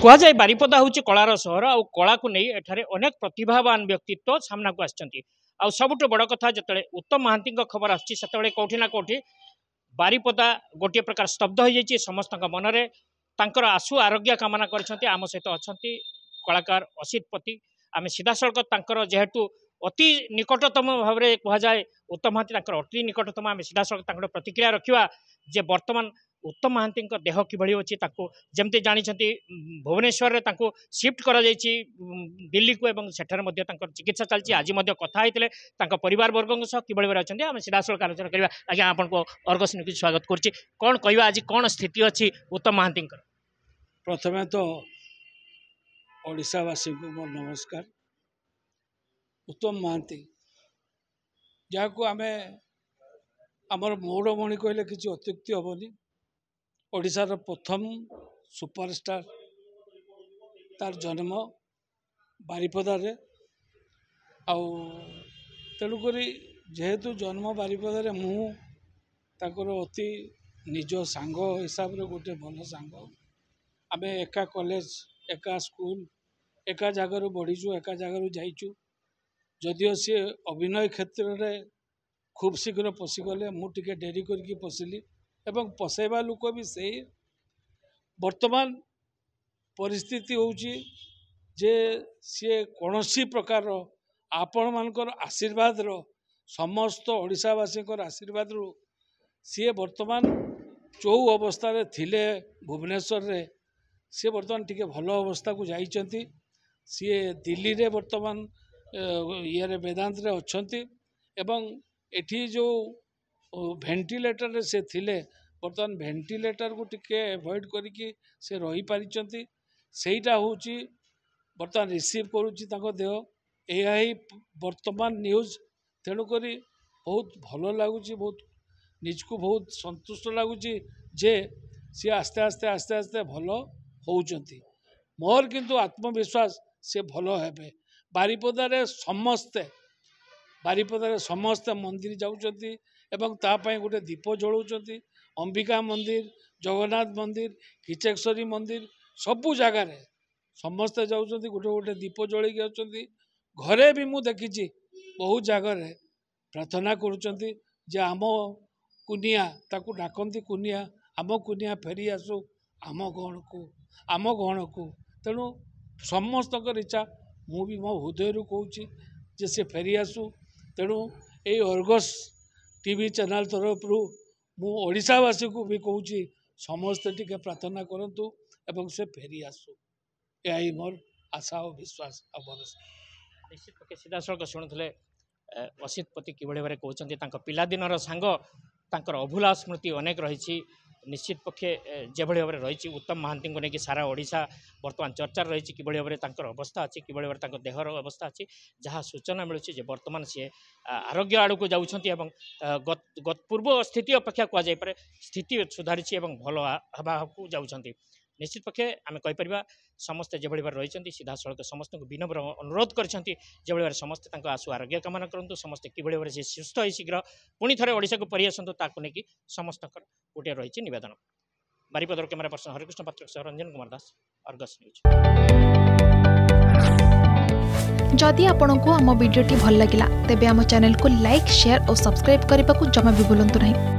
कहुए बारिपदा हूँ कलार सहर आ कला को नहीं एठारे अनेक प्रतिभावान व्यक्तित्व सामना को आ सबुठ बड़ कथा जो उत्तम महांती खबर आसे कौटी ना कौटी बारिपदा गोटे प्रकार स्तब्ध हो जाए समस्त मनरे तांकर आशु आरोग्य कामना कर आम सहित अच्छा कलाकार असित पति आम सीधा सड़क जेहेतु अति निकटतम भाव में कहुए उत्तम महांती अति निकटतम आम सीधा सड़क प्रतिक्रिया रखा जे वर्तमान उत्तम महांती देह किभली अच्छी जमती जानी भुवनेश्वर शिफ्ट कर दिल्ली को एवं सेठार चिकित्सा चलती आज कथा होते परिवार वर्ग किभली भाव अच्छा आम सीधा सड़क आलोचना करवा आज्ञा आपको अर्गस न्यूज स्वागत करुच्ची कौन कह आज कौन स्थिति अच्छी उत्तम महांती प्रथमे तो ओडिशावासी को मोर नमस्कार। उत्तम महांती जहाँ को आम आमर मौड़मणि कहले किसी अत्युक्ति हेनी ओडिशार प्रथम सुपरस्टार तार जन्म बारिपदारे तेणुक जेहेतु जन्म बारिपदारे मु अति निज सांग हिसाब से गोटे भल सांग आम एका कॉलेज एका स्कूल एका जगार बढ़ीचु एका जगार जाइचु जदिओ सी अभिनय क्षेत्र में खूब शीघ्र पशिगले मुझे डेरी करके पशिली एवं पशेवा लोक भी से वर्तमान परिस्थिति होची जे सी कौन प्रकार आपण मानकर आशीर्वाद रो समस्त ओडिशावासी आशीर्वाद रो सी वर्तमान जो अवस्था थिले भुवनेश्वर रे सी वर्तमान टिके भल अवस्था को जाइछंती सी दिल्ली रे वर्तमान ये वेदांत रे अछंती एवं एठी जो वेंटिलेटर से थिले वर्तमान वेंटिलेटर को टिके अवॉइड करिकी से रही पारिचंती सेटा होची वर्तमान रिसीव करूची ताको देह एहा ही वर्तमान न्यूज तेणु करी बहुत भल लगुची बहुत निजको बहुत संतुष्ट लगुची जे सी आस्ते आस्ते आस्ते आस्ते भल होउचंती मोर किंतु आत्मविश्वास से भल हेबे बारिपदारे समस्ते मंदिर जाउचंती एवं तापाई गोटे दीप जलाउचंती अंबिका मंदिर जगन्नाथ मंदिर किचकेश्वरी मंदिर सबु जगार समस्ते जाउचंती गोटे गोटे दीप जलैकी आउचंती घरे भी मु देखिची बहुत जगार प्रार्थना करुचंती जे आम कुनिया ताकू डाकंती कुनिया आम कुनिया फेरी आसु आम गहण को तेणु समस्त इच्छा मु भी मो हृदय कहूँ जे से फेरी आसु तेणु ये अर्गस टीवी चैनल तरफ मु ओडिशावासी को भी कहूँ समस्ते टिके प्रार्थना करंतु एवं से फेरी आसु यही मोर आशा और विश्वास और भरोसा। निश्चित पक्षे सीधा सड़क शुणुले असित पति किभली भाव कहते पिलादिनर सांग तांकर अभूला स्मृति अनेक रही निश्चित पक्षे जेभली भाव रही उत्तम महांती को लेकिन सारा ओडिशा वर्तमान चर्चार रही कि भाव में अवस्था अच्छी कि भाव देहर अवस्था अच्छी जहाँ सूचना मिलूँ वर्तमान सी आरोग्य आड़ को जाऊँगी पूर्व स्थिति अपेक्षा कहुए स्थिति सुधारी भल हवा को जाऊँगी निश्चित पक्षे आम कहीपर समस्ते जो भाव रही सीधा सड़क समस्त को विनम्र अनुरोध कर समस्ते आशु आरोग्य कामना करूँ समस्ते कि भाव से सुस्थ हो शीघ्र पुणी थे ओडिशा को परि आसतु ताकू नहीं समस्त गोटे रही नवेदन। बारिपदार कैमरा पर्सन हरिकृष्ण पात्र सह रंजन कुमार दास अर्गस न्यूज। जदि आपंक आम भिडी भल लगा तेब आम चैनल को लाइक शेयर और सब्सक्राइब करने को जमा भी भूलु नहीं।